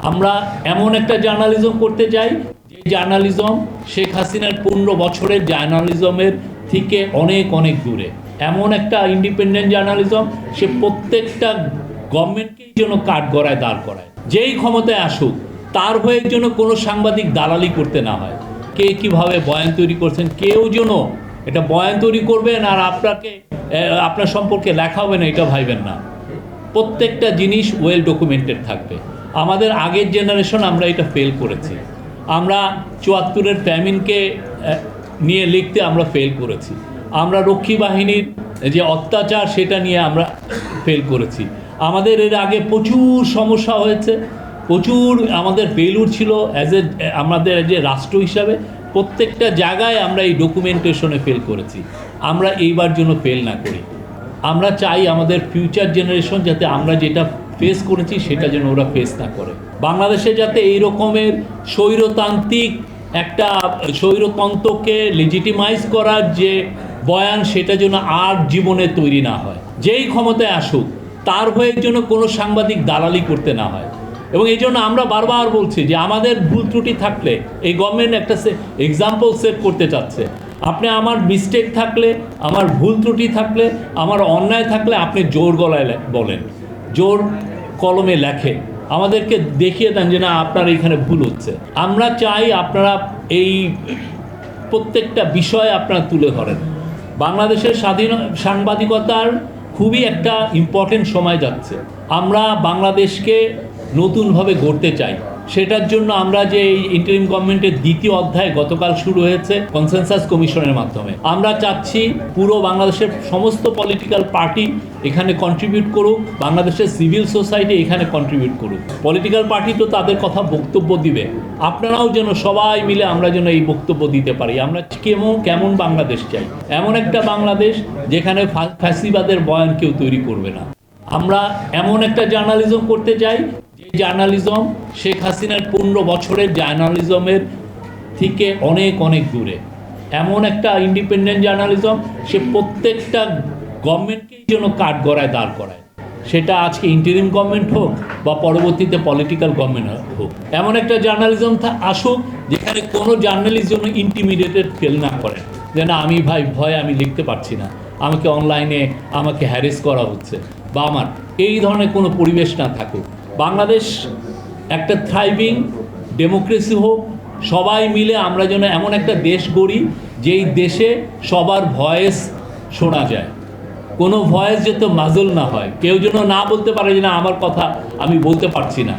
আমরা এমন একটা জার্নালিজম করতে চাই যে জার্নালিজম শেখ হাসিনার 15 বছরের জার্নালিজমের থেকে অনেক অনেক দূরে। এমন একটা ইন্ডিপেন্ডেন্ট জার্নালিজম, সে প্রত্যেকটা গভর্নমেন্টকেই যেন কাঠগড়ায় দাঁড় করায়। যেই ক্ষমতায় আসুক তার হয়ে যেন কোনো সাংবাদিক দালালি করতে না হয়। কে কীভাবে বয়ান তৈরি করছেন, কেউ যেন এটা বয়ান তৈরি করবেন আর আপনার সম্পর্কে লেখা হবে না, এটা ভাইবেন না। প্রত্যেকটা জিনিস ওয়েল ডকুমেন্টেড থাকবে। আমাদের আগের জেনারেশন আমরা এটা ফেল করেছি। আমরা 74-এর ফ্যামিনকে নিয়ে লিখতে আমরা ফেল করেছি। আমরা রক্ষী বাহিনীর যে অত্যাচার সেটা নিয়ে আমরা ফেল করেছি। আমাদের এর আগে প্রচুর সমস্যা হয়েছে, প্রচুর আমাদের ফেলুর ছিল আমাদের যে রাষ্ট্র হিসাবে। প্রত্যেকটা জায়গায় আমরা এই ডকুমেন্টেশনে ফেল করেছি। আমরা এইবার জন্য ফেল না করি। আমরা চাই আমাদের ফিউচার জেনারেশন যাতে আমরা যেটা ফেস করেছি সেটা যেন ওরা ফেস না করে। বাংলাদেশে যাতে এই রকমের স্বৈরতান্ত্রিক একটা স্বৈরতন্ত্রকে লেজিটিমাইজ করার যে বয়ান সেটা যেন আর জীবনে তৈরি না হয়। যেই ক্ষমতায় আসুক তার হয়ে যেন কোনো সাংবাদিক দালালি করতে না হয়। এবং এই জন্য আমরা বারবার বলছি যে আমাদের ভুল ত্রুটি থাকলে এই গভর্নমেন্ট একটা এক্সাম্পল সেট করতে চাচ্ছে। আপনি আমার মিস্টেক থাকলে, আমার ভুল ত্রুটি থাকলে, আমার অন্যায় থাকলে আপনি জোর গলায় বলেন, জোর কলমে লেখেন, আমাদেরকে দেখিয়ে দেন যে না আপনার এইখানে ভুল হচ্ছে। আমরা চাই আপনারা এই প্রত্যেকটা বিষয় আপনারা তুলে ধরেন। বাংলাদেশের স্বাধীন সাংবাদিকতার খুবই একটা ইম্পর্টেন্ট সময় যাচ্ছে। আমরা বাংলাদেশকে নতুনভাবে গড়তে চাই। সেটার জন্য আমরা যে এই ইন্টারিম গভর্নমেন্টের দ্বিতীয় অধ্যায় গতকাল শুরু হয়েছে কনসেনসাস কমিশনের মাধ্যমে, আমরা চাচ্ছি পুরো বাংলাদেশের সমস্ত পলিটিক্যাল পার্টি এখানে কন্ট্রিবিউট করুক, বাংলাদেশের সিভিল সোসাইটি এখানে কন্ট্রিবিউট করুক। পলিটিক্যাল পার্টি তো তাদের কথা বক্তব্য দিবে, আপনারাও যেন সবাই মিলে আমরা যেন এই বক্তব্য দিতে পারি। আমরা কেমন বাংলাদেশ চাই, এমন একটা বাংলাদেশ যেখানে ফ্যাসিবাদের বয়ান কেউ তৈরি করবে না। আমরা এমন একটা জার্নালিজম করতে চাই যে জার্নালিজম শেখ হাসিনার 15 বছরের জার্নালিজমের থেকে অনেক অনেক দূরে। এমন একটা ইন্ডিপেন্ডেন্ট জার্নালিজম, সে প্রত্যেকটা গভর্নমেন্টকেই যেন কাঠগড়ায় দাঁড় করায়। সেটা আজকে ইন্টারিম গভর্নমেন্ট হোক বা পরবর্তীতে পলিটিক্যাল গভর্নমেন্ট হোক। এমন একটা জার্নালিজম আসুক যেখানে কোনো জার্নালিস্ট যেন ইন্টিমিডিয়েটেড ফিল না করে, যে না আমি ভয় আমি লিখতে পারছি না, আমাকে অনলাইনে আমাকে হ্যারেস করা হচ্ছে, বা আমার এই ধরনের কোনো পরিবেশ না থাকুক। বাংলাদেশ একটা থ্রাইভিং ডেমোক্রেসি হোক, সবাই মিলে আমরা যেন এমন একটা দেশ গড়ি যেই দেশে সবার ভয়েস শোনা যায়। কোনো ভয়েস যাতে মাজল না হয়, কেউ যেন না বলতে পারে যে না আমার কথা আমি বলতে পারছি না।